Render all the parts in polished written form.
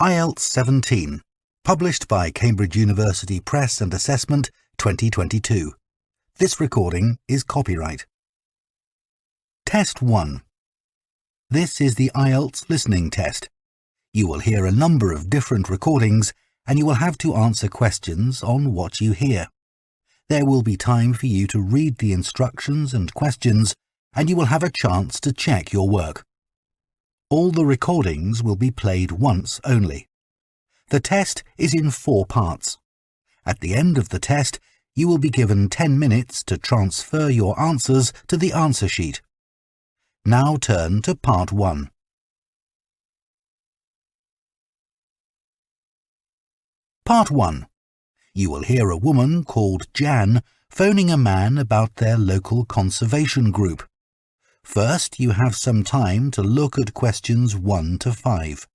Ielts 17, published by Cambridge University Press and Assessment 2022. This recording is copyright. Test 1. This is the Ielts listening test. You will hear a number of different recordings and you will have to answer questions on what you hear. There will be time for you to read the instructions and questions, and you will have a chance to check your work. All the recordings will be played once only. The test is in 4 parts. At the end of the test, you will be given 10 minutes to transfer your answers to the answer sheet. Now turn to Part 1. Part 1. You will hear a woman called Jan phoning a man about their local conservation group. First, you have some time to look at questions 1 to 5.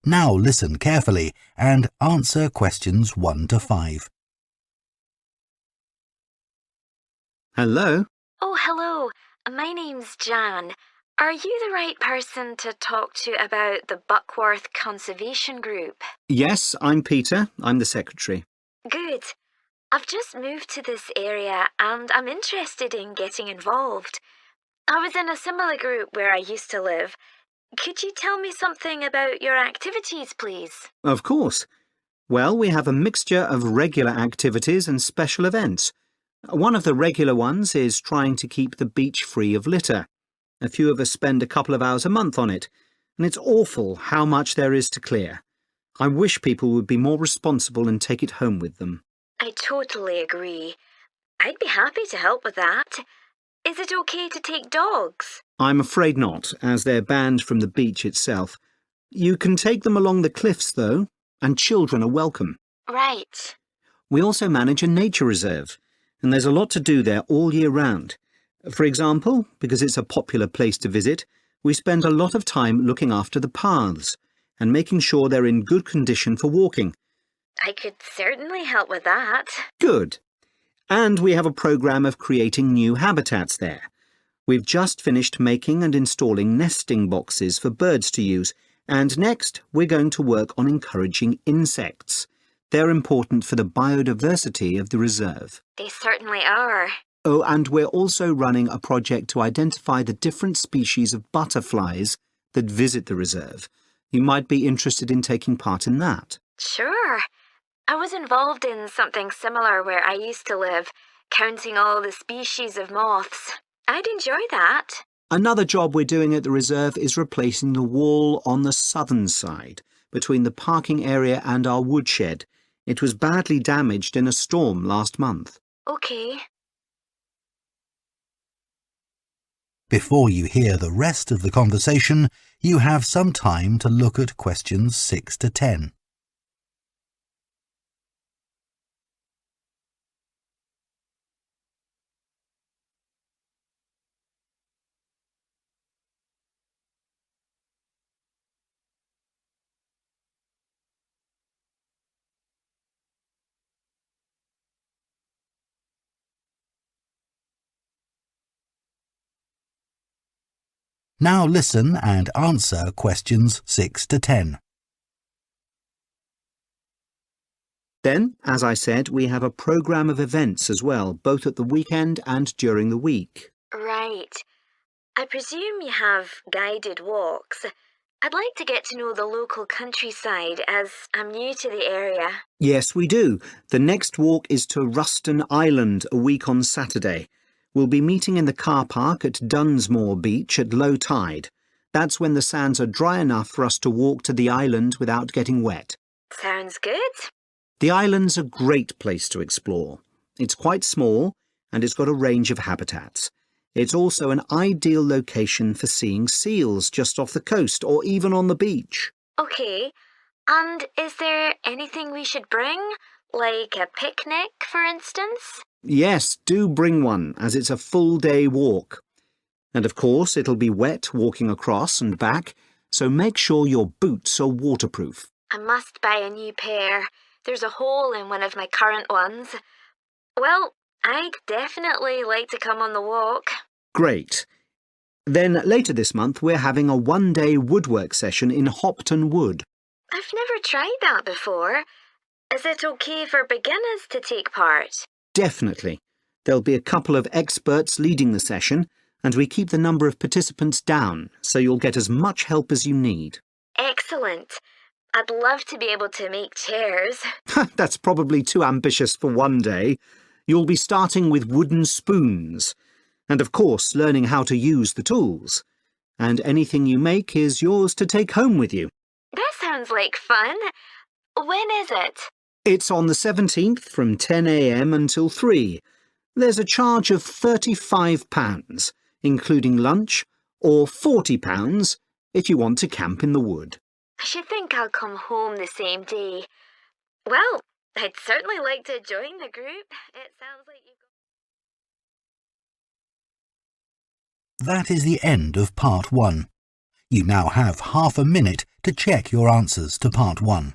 Now listen carefully and answer questions 1 to 5. Hello? Oh, hello. My name's Jan. Are you the right person to talk to about the Buckworth Conservation Group? Yes, I'm Peter. I'm the secretary. Good. I've just moved to this area and I'm interested in getting involved. I was in a similar group where I used to live. Could you tell me something about your activities, please? Of course. Well, we have a mixture of regular activities and special events. One of the regular ones is trying to keep the beach free of litter. A few of us spend a couple of hours a month on it, and it's awful how much there is to clear. I wish people would be more responsible and take it home with them. I totally agree. I'd be happy to help with that. Is it okay to take dogs? I'm afraid not, as they're banned from the beach itself. You can take them along the cliffs, though, and children are welcome. Right. We also manage a nature reserve, and there's a lot to do there all year round. For example, because it's a popular place to visit, we spend a lot of time looking after the paths and making sure they're in good condition for walking. I could certainly help with that. Good. And we have a programme of creating new habitats there. We've just finished making and installing nesting boxes for birds to use, and next we're going to work on encouraging insects. They're important for the biodiversity of the reserve. They certainly are. Oh, and we're also running a project to identify the different species of butterflies that visit the reserve. You might be interested in taking part in that. Sure. I was involved in something similar where I used to live, counting all the species of moths. I'd enjoy that. Another job we're doing at the reserve is replacing the wall on the southern side, between the parking area and our woodshed. It was badly damaged in a storm last month. Okay. Before you hear the rest of the conversation, you have some time to look at questions 6 to 10. Now listen and answer questions 6 to 10. Then, as I said, we have a programme of events as well, both at the weekend and during the week. Right. I presume you have guided walks. I'd like to get to know the local countryside as I'm new to the area. Yes, we do. The next walk is to Ruston Island a week on Saturday. We'll be meeting in the car park at Dunsmore Beach at low tide. That's when the sands are dry enough for us to walk to the island without getting wet. Sounds good. The island's a great place to explore. It's quite small and it's got a range of habitats. It's also an ideal location for seeing seals just off the coast or even on the beach. Okay. And is there anything we should bring? Like a picnic, for instance? Yes, do bring one, as it's a full-day walk. And of course, it'll be wet walking across and back, so make sure your boots are waterproof. I must buy a new pair. There's a hole in one of my current ones. Well, I'd definitely like to come on the walk. Great. Then later this month, we're having a one-day woodwork session in Hopton Wood. I've never tried that before. Is it okay for beginners to take part? Definitely. There'll be a couple of experts leading the session, and we keep the number of participants down, so you'll get as much help as you need. Excellent. I'd love to be able to make chairs. That's probably too ambitious for one day. You'll be starting with wooden spoons, and of course learning how to use the tools. And anything you make is yours to take home with you. That sounds like fun. When is it? It's on the 17th from 10 a.m. until 3. There's a charge of £35, including lunch, or £40 if you want to camp in the wood. I should think I'll come home the same day. Well, I'd certainly like to join the group. It sounds like you've got... That is the end of Part 1. You now have half a minute to check your answers to Part 1.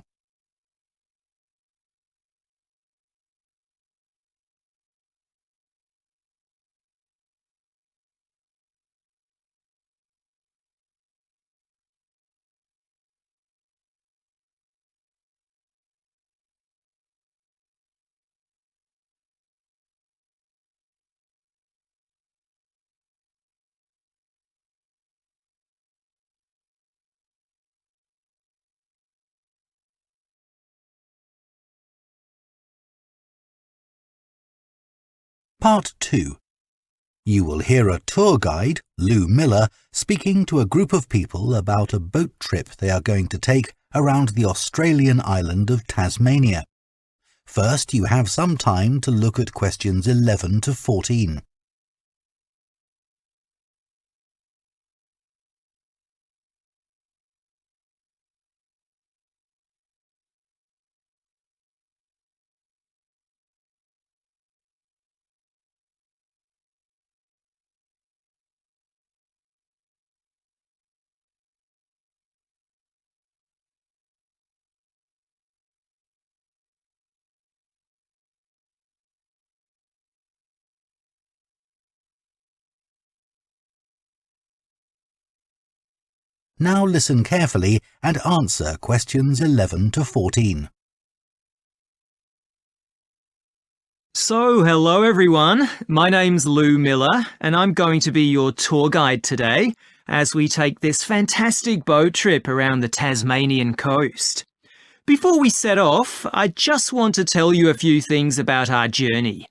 Part 2. You will hear a tour guide, Lou Miller, speaking to a group of people about a boat trip they are going to take around the Australian island of Tasmania. First, you have some time to look at questions 11 to 14. Now listen carefully and answer questions 11 to 14. So, hello everyone. My name's Lou Miller and I'm going to be your tour guide today as we take this fantastic boat trip around the Tasmanian coast. Before we set off, I just want to tell you a few things about our journey.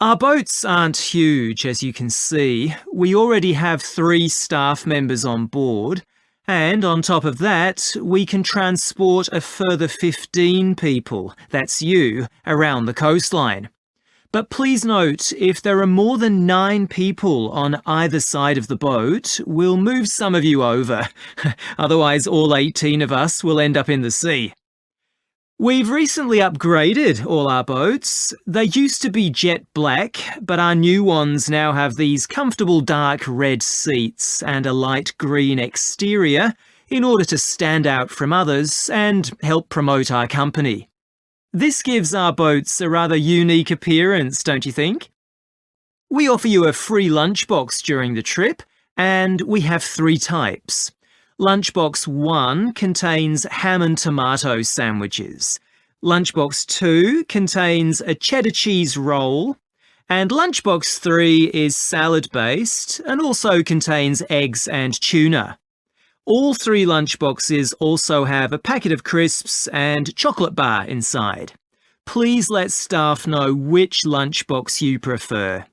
Our boats aren't huge, as you can see. We already have 3 staff members on board, and on top of that, we can transport a further 15 people, that's you, around the coastline. But please note, if there are more than 9 people on either side of the boat, we'll move some of you over. Otherwise, all 18 of us will end up in the sea. We've recently upgraded all our boats. They used to be jet black, but our new ones now have these comfortable dark red seats and a light green exterior in order to stand out from others and help promote our company. This gives our boats a rather unique appearance, don't you think? We offer you a free lunchbox during the trip, and we have 3 types. Lunchbox 1 contains ham and tomato sandwiches. Lunchbox 2 contains a cheddar cheese roll. And Lunchbox 3 is salad-based and also contains eggs and tuna. All 3 lunchboxes also have a packet of crisps and chocolate bar inside. Please let staff know which lunchbox you prefer.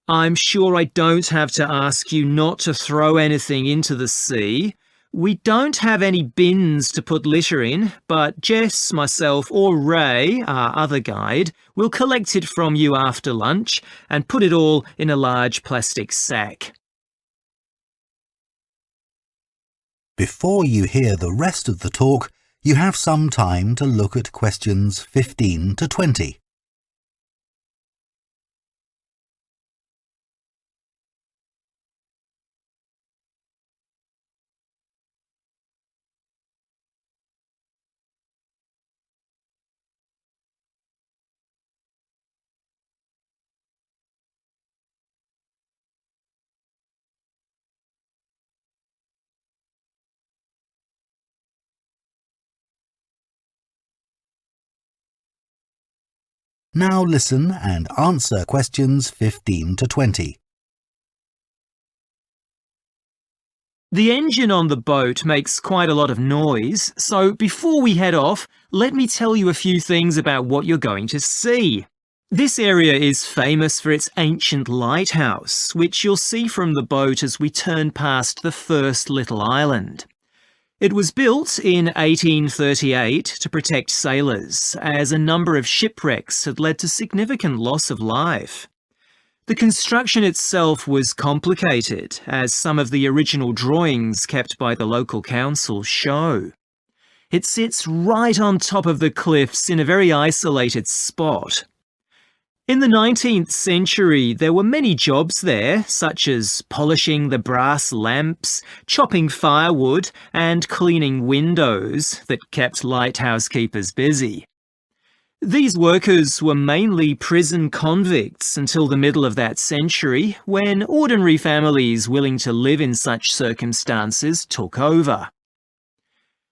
I'm sure I don't have to ask you not to throw anything into the sea. We don't have any bins to put litter in, but Jess, myself or Ray, our other guide, will collect it from you after lunch and put it all in a large plastic sack. Before you hear the rest of the talk, you have some time to look at questions 15 to 20. Now listen and answer questions 15 to 20. The engine on the boat makes quite a lot of noise, so before we head off, let me tell you a few things about what you're going to see. This area is famous for its ancient lighthouse, which you'll see from the boat as we turn past the first little island. It was built in 1838 to protect sailors, as a number of shipwrecks had led to significant loss of life. The construction itself was complicated, as some of the original drawings kept by the local council show. It sits right on top of the cliffs in a very isolated spot. In the 19th century, there were many jobs there, such as polishing the brass lamps, chopping firewood, and cleaning windows that kept lighthouse keepers busy. These workers were mainly prison convicts until the middle of that century, when ordinary families willing to live in such circumstances took over.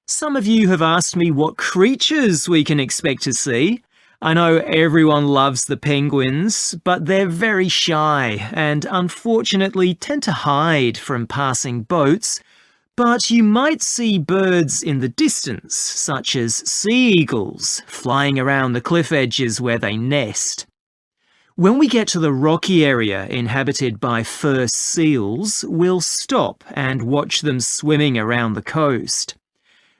Some of you have asked me what creatures we can expect to see. I know everyone loves the penguins, but they're very shy and unfortunately tend to hide from passing boats. But you might see birds in the distance, such as sea eagles, flying around the cliff edges where they nest. When we get to the rocky area inhabited by fur seals, we'll stop and watch them swimming around the coast.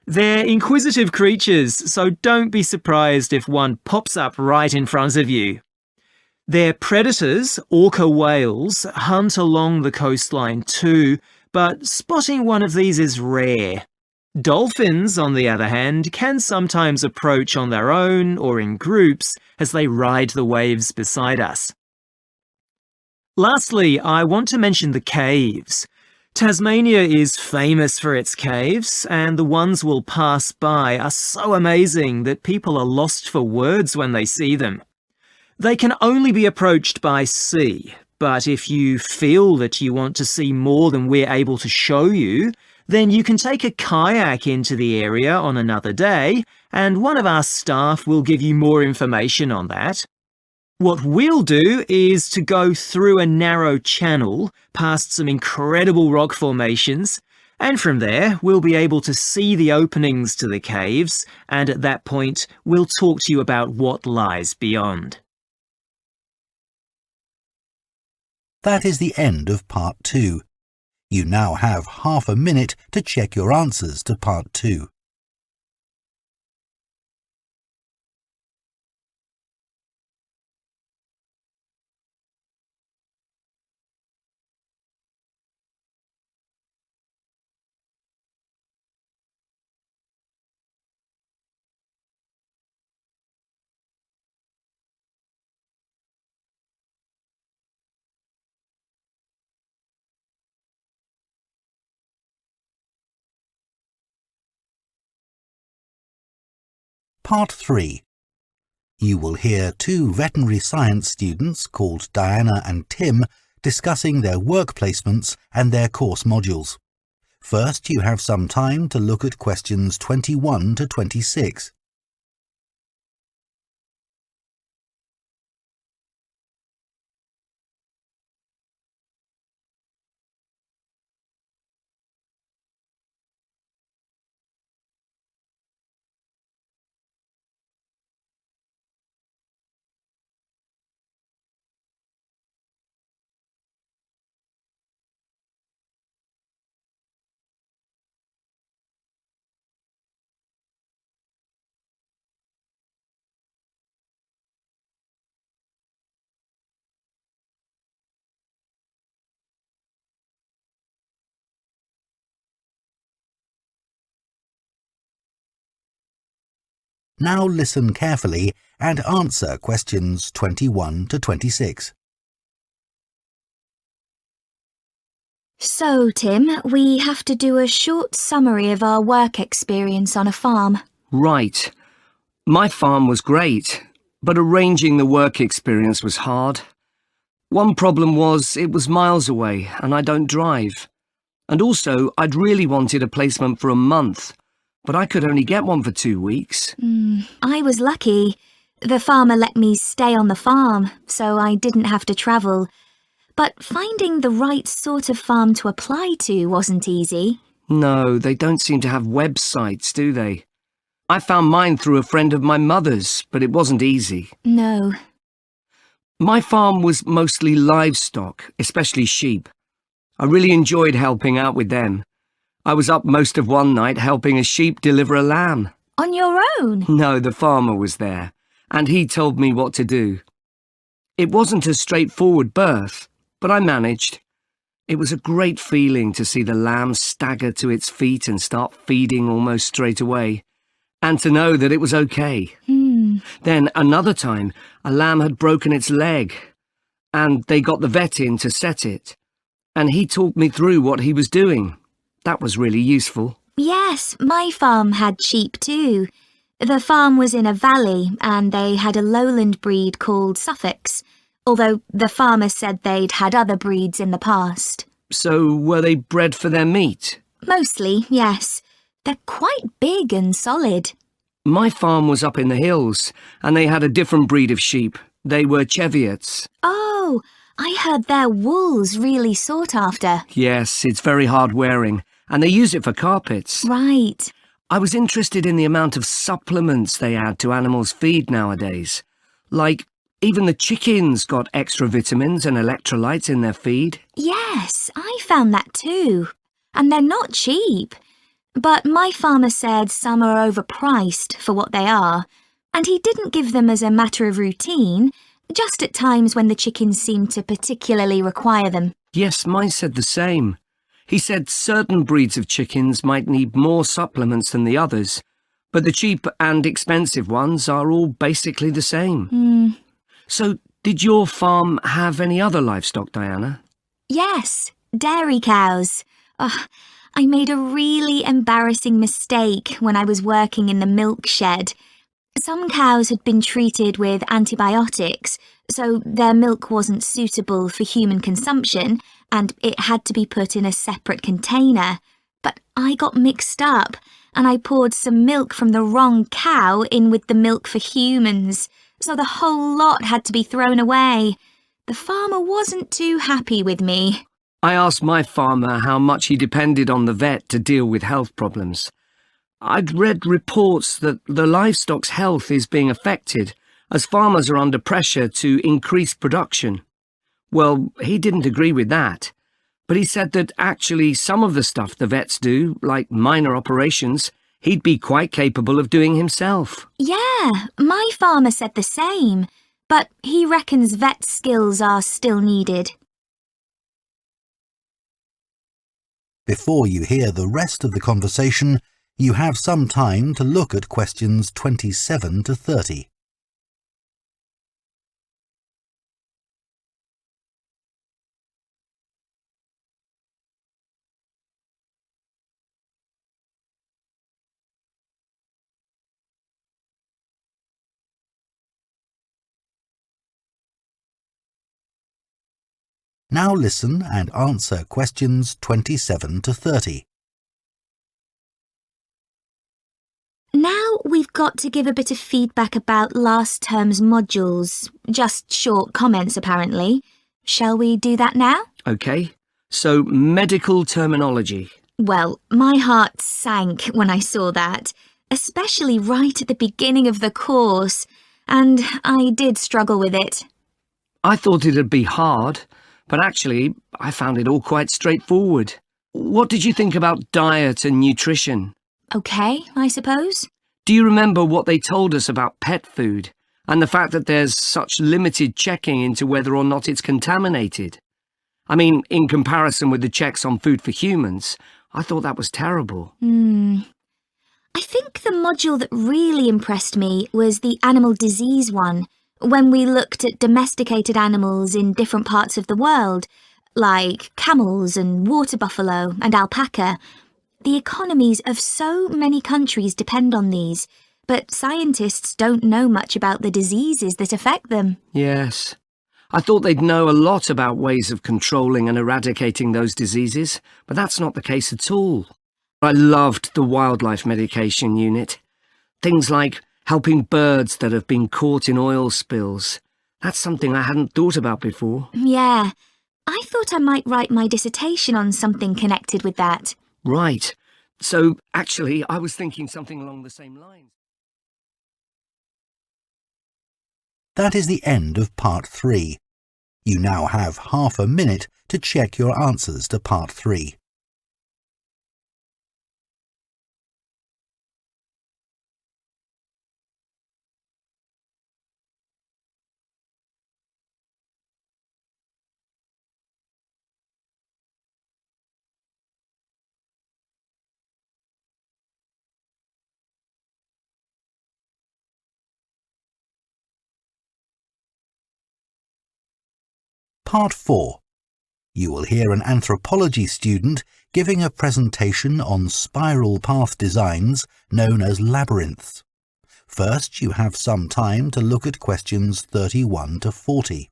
They're inquisitive creatures, so don't be surprised if one pops up right in front of you. Their predators, orca whales, hunt along the coastline too, but spotting one of these is rare. Dolphins, on the other hand, can sometimes approach on their own or in groups as they ride the waves beside us. Lastly, I want to mention the caves. Tasmania is famous for its caves, and the ones we'll pass by are so amazing that people are lost for words when they see them. They can only be approached by sea, but if you feel that you want to see more than we're able to show you, then you can take a kayak into the area on another day, and one of our staff will give you more information on that. What we'll do is to go through a narrow channel past some incredible rock formations, and from there we'll be able to see the openings to the caves, and at that point we'll talk to you about what lies beyond. That is the end of Part 2. You now have half a minute to check your answers to Part 2. Part 3. You will hear two veterinary science students called Diana and Tim discussing their work placements and their course modules. First, you have some time to look at questions 21 to 26. Now listen carefully and answer questions 21 to 26. So, Tim, we have to do a short summary of our work experience on a farm. Right. My farm was great, but arranging the work experience was hard. One problem was it was miles away and I don't drive. And also, I'd really wanted a placement for a month, but I could only get one for 2 weeks. I was lucky. The farmer let me stay on the farm, so I didn't have to travel. But finding the right sort of farm to apply to wasn't easy. No, they don't seem to have websites, do they? I found mine through a friend of my mother's, but it wasn't easy. No. My farm was mostly livestock, especially sheep. I really enjoyed helping out with them. I was up most of one night helping a sheep deliver a lamb. On your own? No, the farmer was there, and he told me what to do. It wasn't a straightforward birth, but I managed. It was a great feeling to see the lamb stagger to its feet and start feeding almost straight away, and to know that it was okay. Then another time, a lamb had broken its leg, and they got the vet in to set it, and he talked me through what he was doing. That was really useful. Yes, my farm had sheep too. The farm was in a valley, and they had a lowland breed called Suffolks, although the farmer said they'd had other breeds in the past. So were they bred for their meat? Mostly, yes. They're quite big and solid. My farm was up in the hills, and they had a different breed of sheep. They were Cheviots. Oh, I heard their wool's really sought after. Yes, it's very hard wearing, and they use it for carpets. Right. I was interested in the amount of supplements they add to animals' feed nowadays. Like, even the chickens got extra vitamins and electrolytes in their feed. Yes, I found that too. And they're not cheap. But my farmer said some are overpriced for what they are, and he didn't give them as a matter of routine, just at times when the chickens seemed to particularly require them. Yes, mine said the same. He said certain breeds of chickens might need more supplements than the others, but the cheap and expensive ones are all basically the same. So, did your farm have any other livestock, Diana? Yes, dairy cows. I made a really embarrassing mistake when I was working in the milk shed. Some cows had been treated with antibiotics, so their milk wasn't suitable for human consumption, and it had to be put in a separate container. But I got mixed up, and I poured some milk from the wrong cow in with the milk for humans, so the whole lot had to be thrown away. The farmer wasn't too happy with me. I asked my farmer how much he depended on the vet to deal with health problems. I'd read reports that the livestock's health is being affected as farmers are under pressure to increase production. Well, he didn't agree with that, but he said that actually some of the stuff the vets do, like minor operations, he'd be quite capable of doing himself. Yeah, my farmer said the same, but he reckons vet skills are still needed. Before you hear the rest of the conversation, you have some time to look at questions 27 to 30. Now listen and answer questions 27 to 30. Now we've got to give a bit of feedback about last term's modules. Just short comments, apparently. Shall we do that now? OK, so medical terminology. Well, my heart sank when I saw that, especially right at the beginning of the course, and I did struggle with it. I thought it'd be hard, but actually I found it all quite straightforward. What did you think about diet and nutrition? OK, I suppose. Do you remember what they told us about pet food and the fact that there's such limited checking into whether or not it's contaminated? I mean, in comparison with the checks on food for humans, I thought that was terrible. I think the module that really impressed me was the animal disease one, when we looked at domesticated animals in different parts of the world, like camels and water buffalo and alpaca. The economies of so many countries depend on these, but scientists don't know much about the diseases that affect them. Yes. I thought they'd know a lot about ways of controlling and eradicating those diseases, but that's not the case at all. I loved the wildlife medication unit. Things like helping birds that have been caught in oil spills. That's something I hadn't thought about before. Yeah, I thought I might write my dissertation on something connected with that. Right. So, actually, I was thinking something along the same lines. That is the end of Part 3. You now have half a minute to check your answers to Part 3. Part 4. You will hear an anthropology student giving a presentation on spiral path designs known as labyrinths. First, you have some time to look at questions 31 to 40.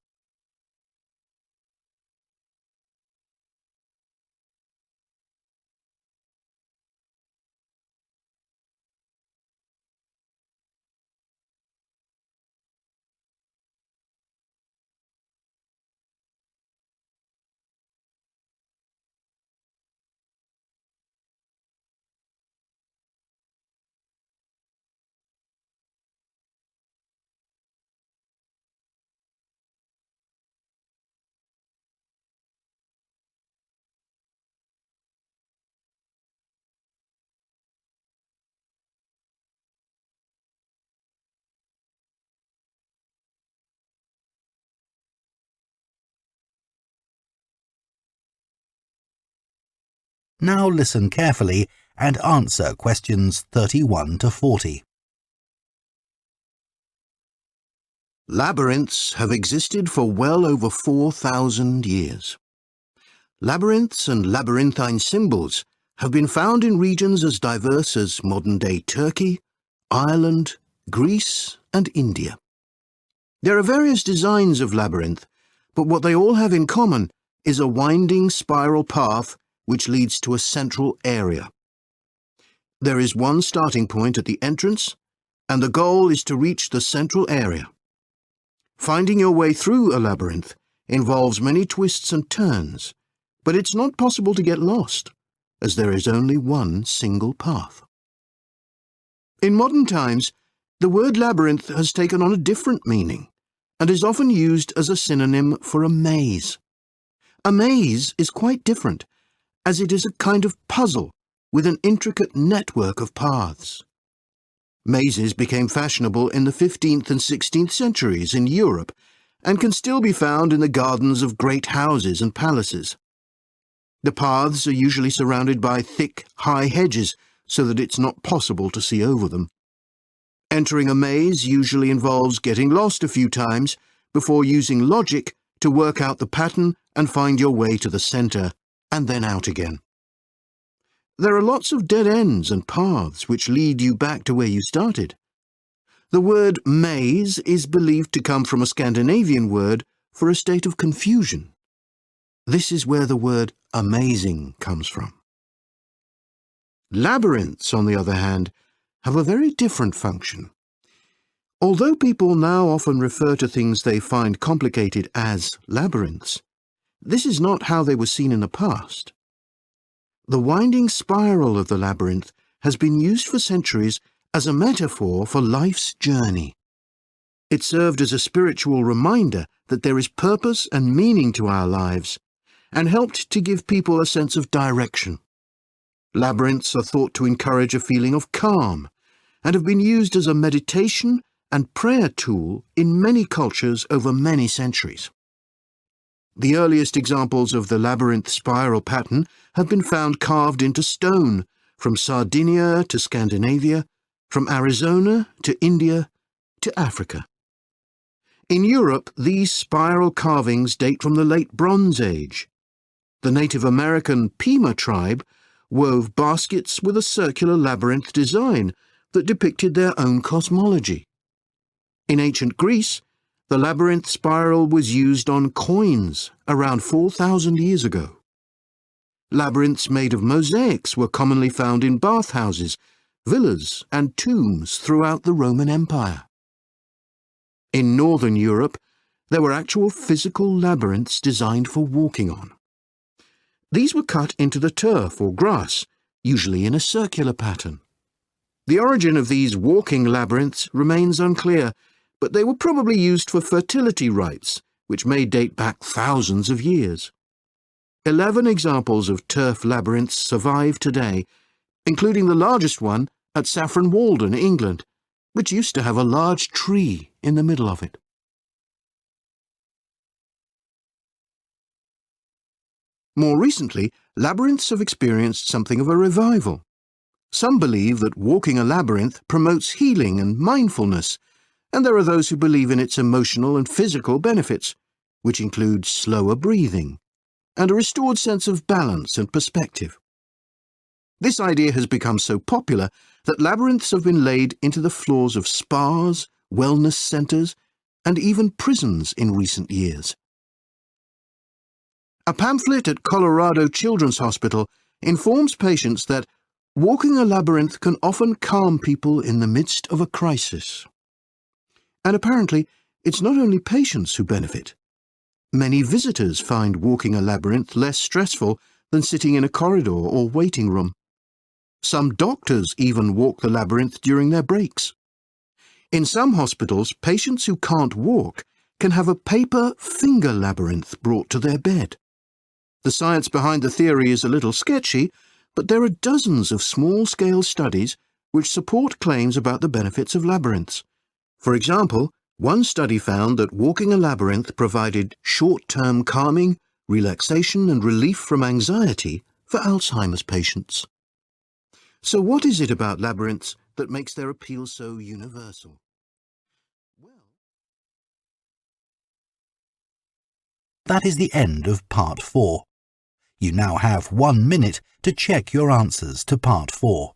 Now listen carefully and answer questions 31 to 40. Labyrinths have existed for well over 4,000 years. Labyrinths and labyrinthine symbols have been found in regions as diverse as modern-day Turkey, Ireland, Greece and India. There are various designs of labyrinth, but what they all have in common is a winding spiral path which leads to a central area. There is one starting point at the entrance, and the goal is to reach the central area. Finding your way through a labyrinth involves many twists and turns, but it's not possible to get lost, as there is only one single path. In modern times, the word labyrinth has taken on a different meaning, and is often used as a synonym for a maze. A maze is quite different, as it is a kind of puzzle with an intricate network of paths. Mazes became fashionable in the 15th and 16th centuries in Europe and can still be found in the gardens of great houses and palaces. The paths are usually surrounded by thick, high hedges so that it's not possible to see over them. Entering a maze usually involves getting lost a few times before using logic to work out the pattern and find your way to the centre, and then out again. There are lots of dead ends and paths which lead you back to where you started. The word maze is believed to come from a Scandinavian word for a state of confusion. This is where the word amazing comes from. Labyrinths, on the other hand, have a very different function. Although people now often refer to things they find complicated as labyrinths, this is not how they were seen in the past. The winding spiral of the labyrinth has been used for centuries as a metaphor for life's journey. It served as a spiritual reminder that there is purpose and meaning to our lives, and helped to give people a sense of direction. Labyrinths are thought to encourage a feeling of calm, and have been used as a meditation and prayer tool in many cultures over many centuries. The earliest examples of the labyrinth spiral pattern have been found carved into stone, from Sardinia to Scandinavia, from Arizona to India to Africa. In Europe, these spiral carvings date from the late Bronze Age. The Native American Pima tribe wove baskets with a circular labyrinth design that depicted their own cosmology. In ancient Greece, the labyrinth spiral was used on coins around 4,000 years ago. Labyrinths made of mosaics were commonly found in bathhouses, villas and tombs throughout the Roman Empire. In northern Europe, there were actual physical labyrinths designed for walking on. These were cut into the turf or grass, usually in a circular pattern. The origin of these walking labyrinths remains unclear, but they were probably used for fertility rites, which may date back thousands of years. 11 examples of turf labyrinths survive today, including the largest one at Saffron Walden, England, which used to have a large tree in the middle of it. More recently, labyrinths have experienced something of a revival. Some believe that walking a labyrinth promotes healing and mindfulness, and there are those who believe in its emotional and physical benefits, which include slower breathing and a restored sense of balance and perspective. This idea has become so popular that labyrinths have been laid into the floors of spas, wellness centres, and even prisons in recent years. A pamphlet at Colorado Children's Hospital informs patients that walking a labyrinth can often calm people in the midst of a crisis. And apparently, it's not only patients who benefit. Many visitors find walking a labyrinth less stressful than sitting in a corridor or waiting room. Some doctors even walk the labyrinth during their breaks. In some hospitals, patients who can't walk can have a paper finger labyrinth brought to their bed. The science behind the theory is a little sketchy, but there are dozens of small-scale studies which support claims about the benefits of labyrinths. For example, one study found that walking a labyrinth provided short-term calming, relaxation and relief from anxiety for Alzheimer's patients. So what is it about labyrinths that makes their appeal so universal? That is the end of Part 4. You now have 1 minute to check your answers to Part 4.